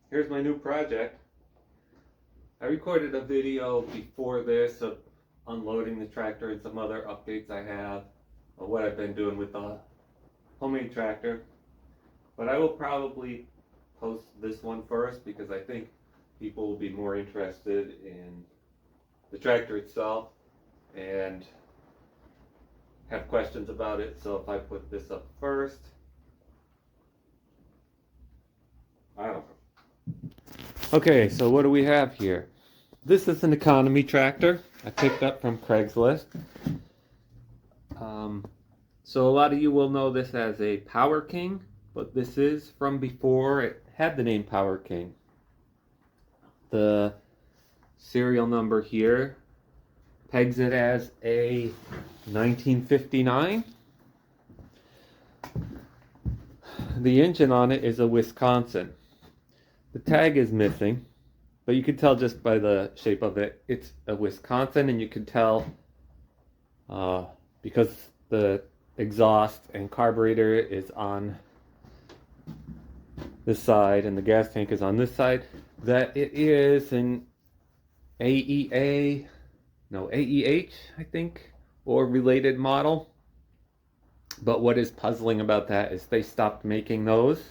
here's my new project. I recorded a video before this of unloading the tractor and some other updates I have of what I've been doing with the homemade tractor. But I will probably post this one first because I think people will be more interested in the tractor itself and have questions about it. So if I put this up first, I don't know. Okay, so what do we have here? This is an economy tractor I picked up from Craigslist. So a lot of you will know this as a Power King, but this is from before it had the name Power King. The serial number here pegs it as a 1959. The engine on it is a Wisconsin. The tag is missing, but you can tell just by the shape of it, it's a Wisconsin, and you can tell because the exhaust and carburetor is on this side and the gas tank is on this side, that it is an AEH, I think, or related model. But what is puzzling about that is they stopped making those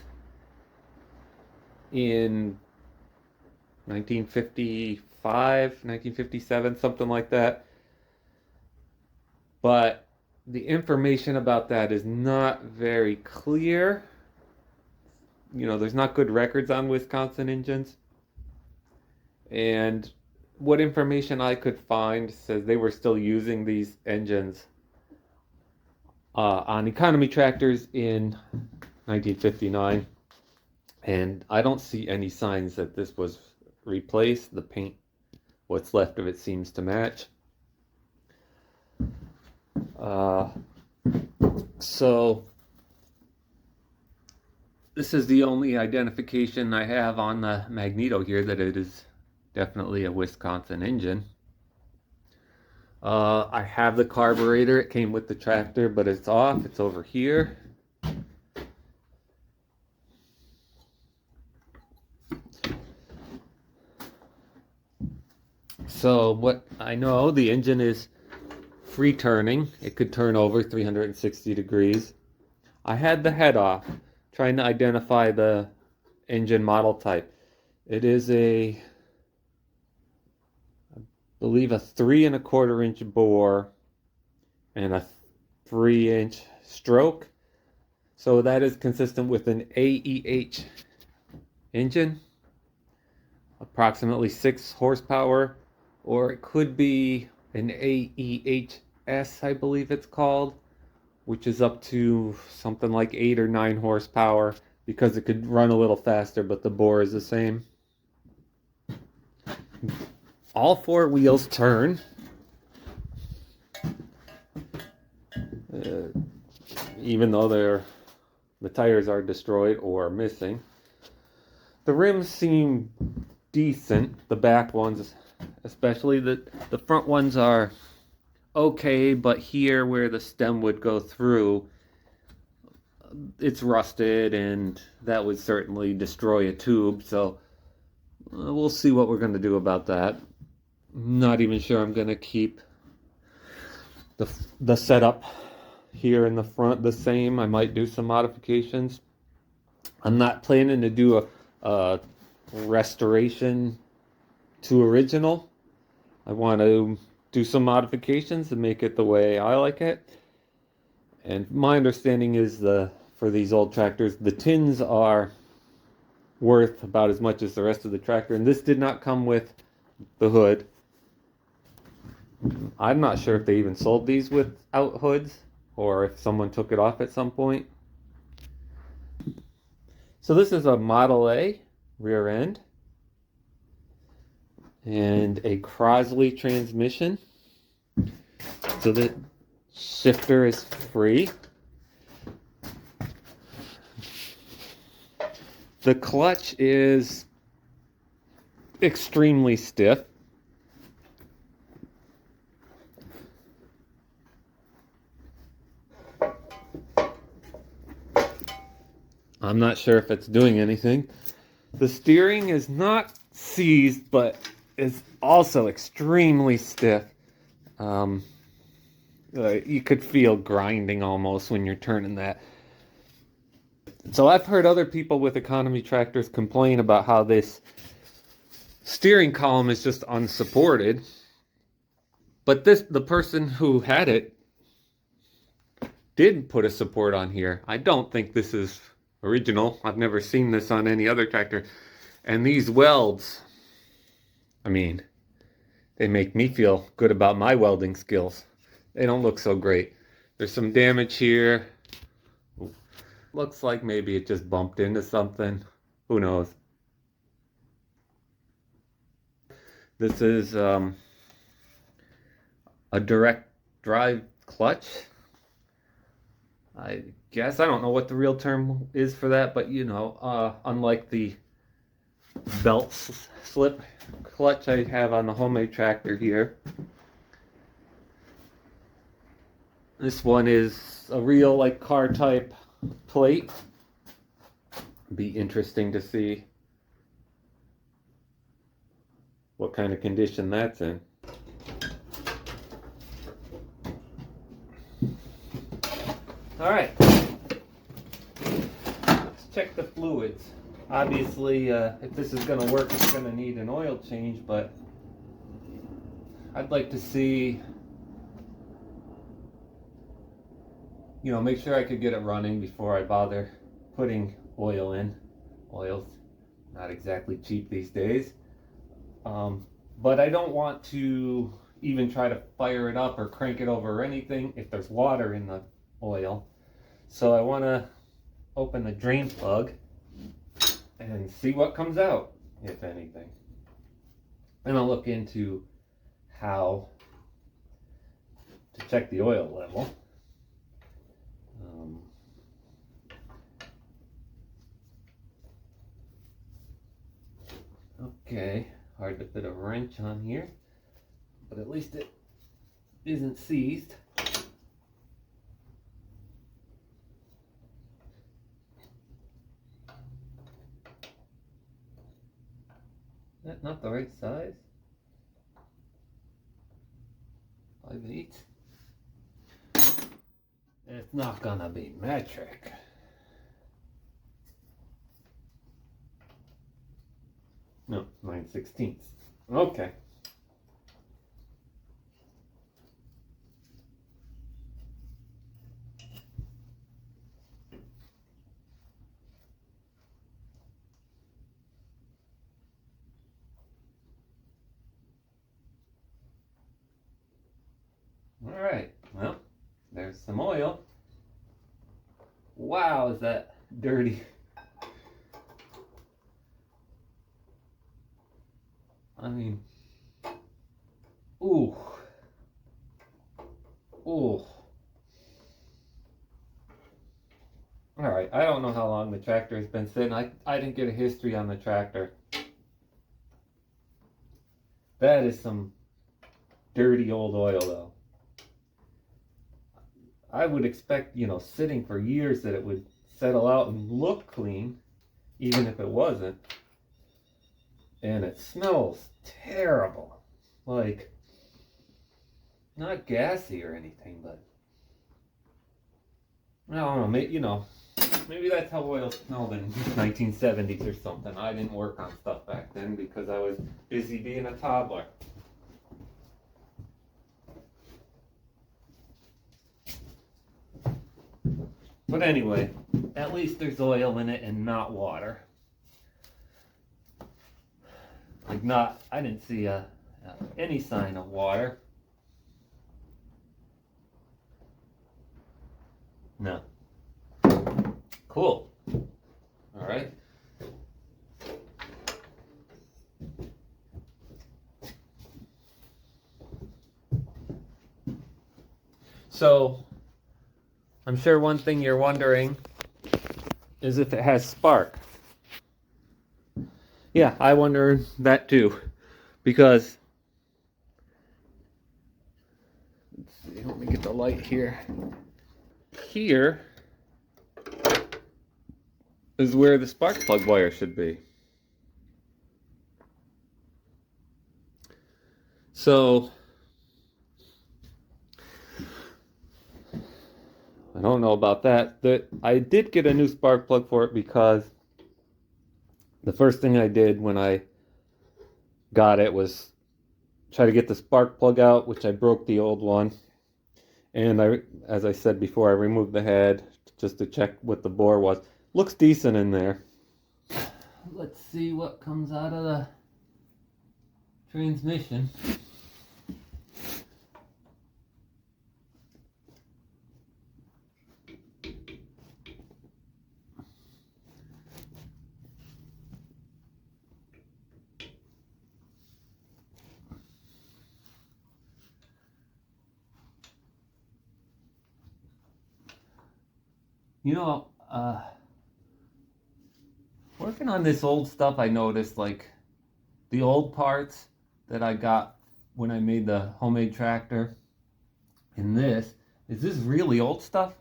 in 1955, 1957, something like that. But the information about that is not very clear. You know, there's not good records on Wisconsin engines. And what information I could find says they were still using these engines on economy tractors in 1959. And I don't see any signs that this was replaced. The paint, what's left of it, seems to match. So this is the only identification I have on the magneto here that it is definitely a Wisconsin engine. I have the carburetor. It came with the tractor, but it's off. It's over here. So what I know, the engine is free turning. It could turn over 360 degrees. I had the head off, trying to identify the engine model type. It is I believe a 3 1/4 inch bore and a 3-inch stroke. So that is consistent with an AEH engine, approximately 6 horsepower, or it could be an AEHS, I believe it's called, which is up to something like 8 or 9 horsepower because it could run a little faster, but the bore is the same. All 4 wheels turn. Even though the tires are destroyed or missing. The rims seem decent, the back ones especially. The front ones are okay, but here where the stem would go through, it's rusted, and that would certainly destroy a tube, so we'll see what we're going to do about that. I'm not even sure I'm going to keep the setup here in the front the same. I might do some modifications. I'm not planning to do a restoration to original. I want to do some modifications to make it the way I like it. And my understanding is for these old tractors, the tins are worth about as much as the rest of the tractor, and this did not come with the hood. I'm not sure if they even sold these without hoods or if someone took it off at some point. So this is a Model A rear end and a Crosley transmission. So the shifter is free. The clutch is extremely stiff. I'm not sure if it's doing anything. The steering is not seized, but is also extremely stiff. You could feel grinding almost when you're turning that. So I've heard other people with economy tractors complain about how this steering column is just unsupported. But the person who had it did put a support on here. I don't think this is original. I've never seen this on any other tractor. And these welds, I mean, they make me feel good about my welding skills. They don't look so great. There's some damage here. Looks like maybe it just bumped into something. Who knows? This is a direct drive clutch. I guess I don't know what the real term is for that, but you know, unlike the belt slip clutch I have on the homemade tractor here, this one is a real like car type plate. Be interesting to see what kind of condition that's in. All right, let's check the fluids. Obviously, if this is going to work, it's going to need an oil change, but I'd like to see, you know, make sure I could get it running before I bother putting oil in. Oil's not exactly cheap these days. But I don't want to even try to fire it up or crank it over or anything if there's water in the oil. So I want to open the drain plug and see what comes out, if anything. And I'll look into how to check the oil level. Okay, hard to fit a wrench on here, but at least it isn't seized. Is that not the right size? 5/8. It's not gonna be metric. No, 9/16. Okay. All right. Well, there's some oil. Wow, is that dirty? I mean, ooh. Ooh. Alright, I don't know how long the tractor has been sitting. I didn't get a history on the tractor. That is some dirty old oil, though. I would expect, you know, sitting for years that it would settle out and look clean, even if it wasn't. And it smells terrible. Like, not gassy or anything, but I don't know, maybe, you know, maybe that's how oil smelled in 1970s or something. I didn't work on stuff back then because I was busy being a toddler. But anyway, at least there's oil in it and not water. Like not, I didn't see any sign of water. No. Cool. All right. So, I'm sure one thing you're wondering is if it has spark. Yeah, I wonder that too, because let's see, let me get the light here. Here is where the spark plug wire should be. So I don't know about that. I did get a new spark plug for it because the first thing I did when I got it was try to get the spark plug out, which I broke the old one. And as I said before, I removed the head just to check what the bore was. Looks decent in there. Let's see what comes out of the transmission. You know, working on this old stuff, I noticed like the old parts that I got when I made the homemade tractor and this, is this really old stuff?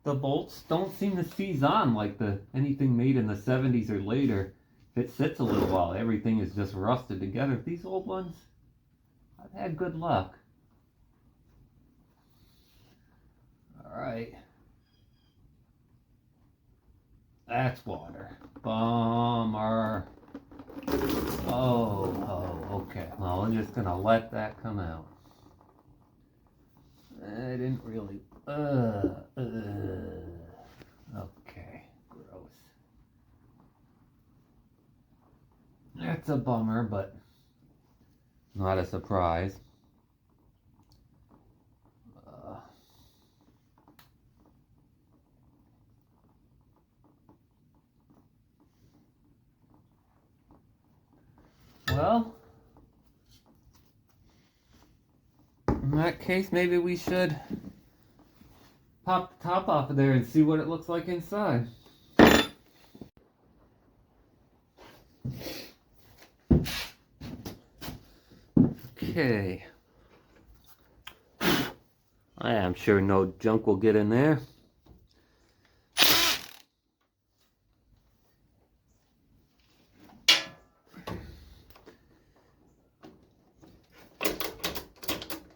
The bolts don't seem to seize on like anything made in the 70s or later. If it sits a little while, everything is just rusted together. These old ones, I've had good luck. All right. That's water. Bummer. Okay. Well, I'm just gonna let that come out. I didn't really. Okay. Gross. That's a bummer, but not a surprise. Well, in that case, maybe we should pop the top off of there and see what it looks like inside. Okay. I am sure no junk will get in there.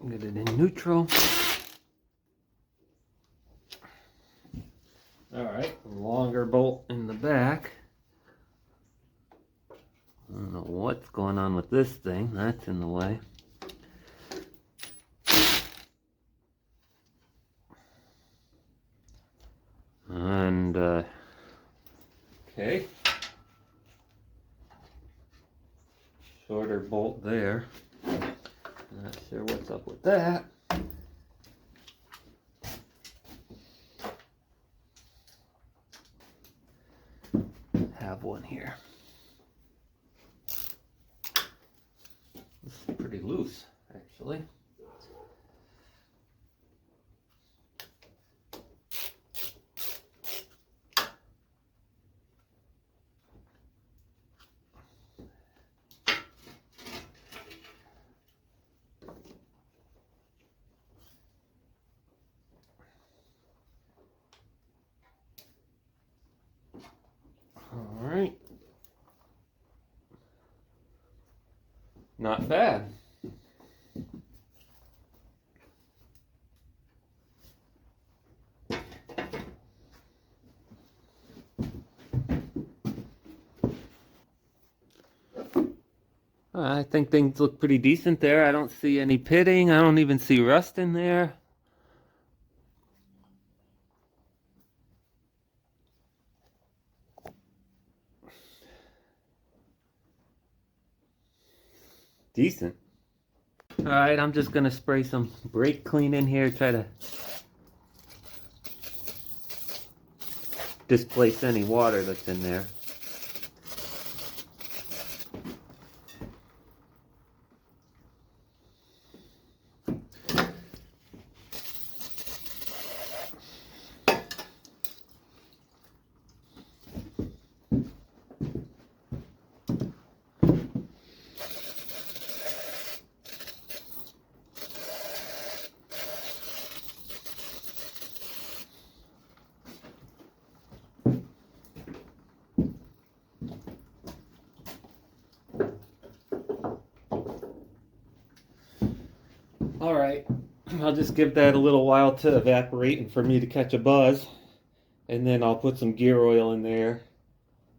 Get it in neutral. Alright, longer bolt in the back. I don't know what's going on with this thing. That's in the way. And, okay. Shorter bolt there. Not sure what's up with that. Have one here. This is pretty loose, actually. All right. Not bad. I think things look pretty decent there. I don't see any pitting. I don't even see rust in there. Decent. Alright, I'm just gonna spray some brake clean in here, try to displace any water that's in there. All right, I'll just give that a little while to evaporate and for me to catch a buzz, and then I'll put some gear oil in there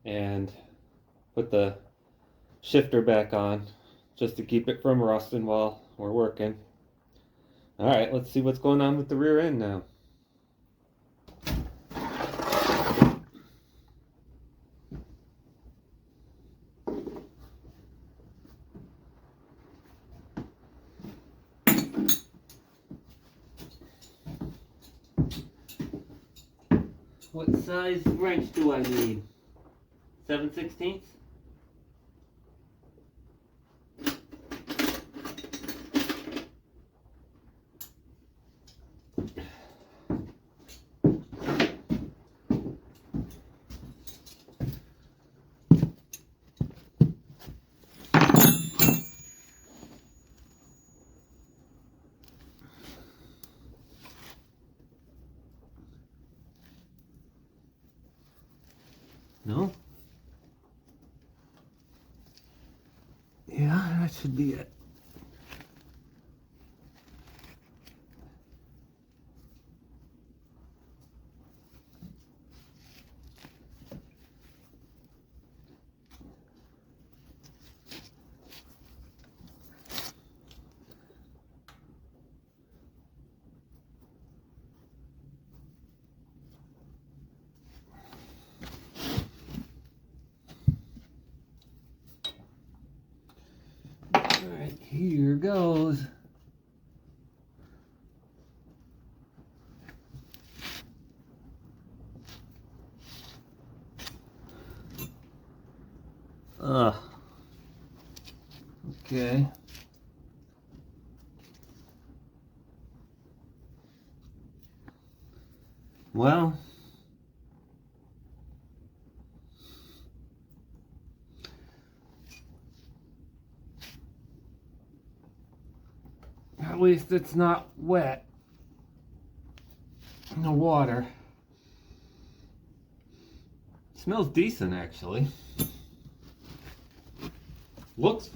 and put the shifter back on just to keep it from rusting while we're working. All right, let's see what's going on with the rear end now. What size wrench do I need? 7/16? No? Yeah, that should be it. Alright, here goes. Okay. Well, at least it's not wet in the water. Smells decent, actually. Looks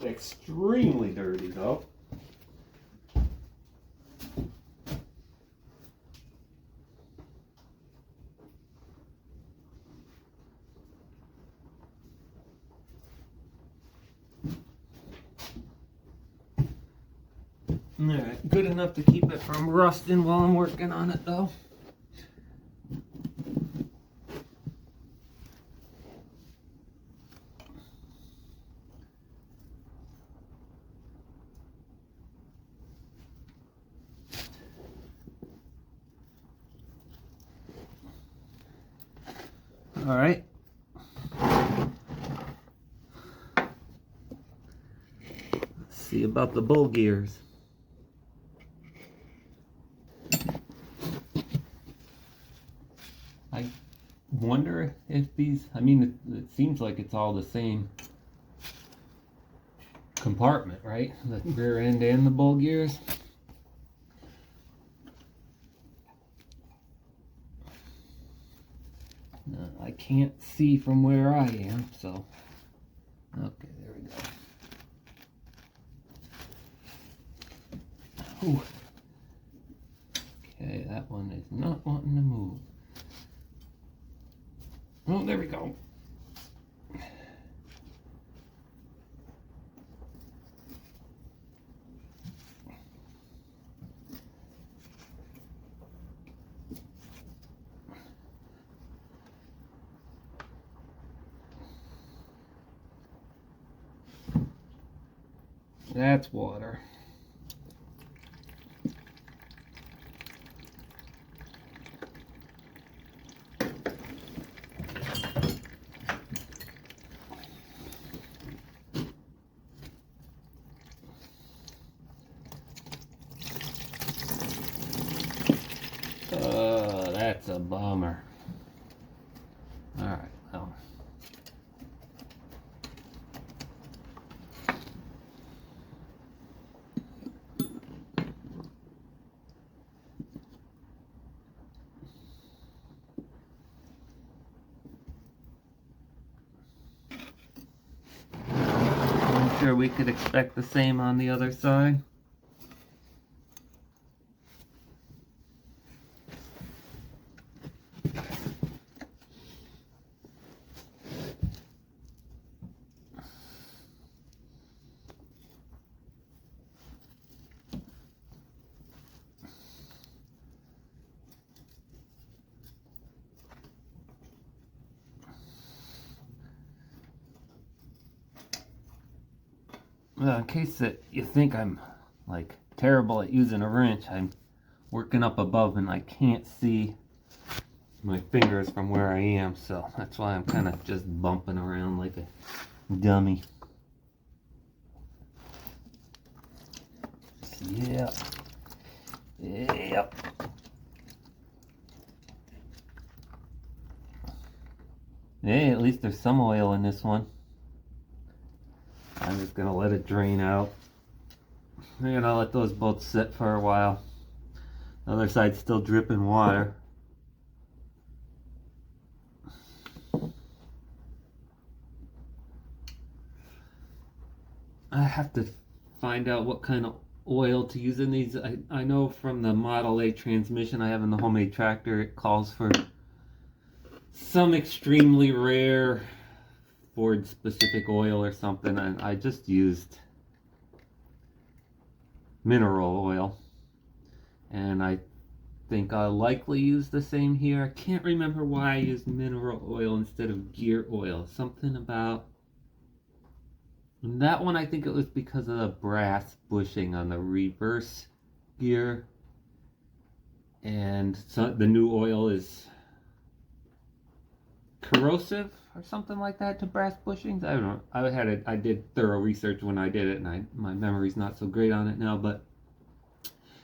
extremely dirty, though. Alright, good enough to keep it from rusting while I'm working on it, though. All right. Let's see about the bull gears. I wonder if these, I mean, it seems like it's all the same compartment, right? The rear end and the bull gears. I can't see from where I am, so okay, there we go. Ooh. Okay, that one is not wanting to move. Oh, there we go. That's water. That's a bummer. All right, well. I'm sure we could expect the same on the other side. In case that you think I'm like terrible at using a wrench, I'm working up above and I can't see my fingers from where I am, so that's why I'm kind of just bumping around like a dummy. Yep. Yep. Hey, at least there's some oil in this one. I'm just gonna let it drain out. I'm gonna let those both sit for a while. The other side's still dripping water. I have to find out what kind of oil to use in these. I know from the Model A transmission I have in the homemade tractor, it calls for some extremely rare Ford specific oil or something, and I just used mineral oil, and I think I'll likely use the same here. I can't remember why I used mineral oil instead of gear oil. Something about that one, I think it was because of the brass bushing on the reverse gear, and so the new oil is corrosive or something like that to brass bushings. I don't know. I did thorough research when I did it, and my memory's not so great on it now, but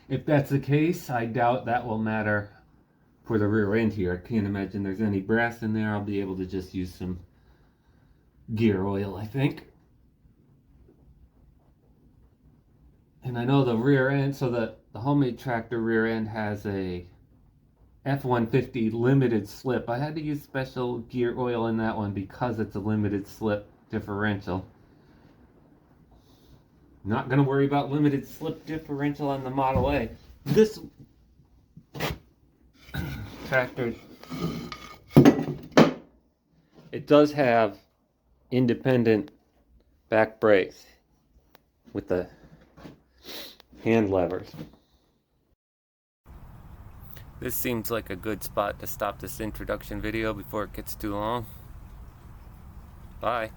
if that's the case, I doubt that will matter for the rear end here. I can't imagine there's any brass in there. I'll be able to just use some gear oil, I think. And I know the rear end, so the homemade tractor rear end has a F-150 limited slip. I had to use special gear oil in that one because it's a limited slip differential. Not going to worry about limited slip differential on the Model A. This tractor, it does have independent back brakes with the hand levers. This seems like a good spot to stop this introduction video before it gets too long. Bye.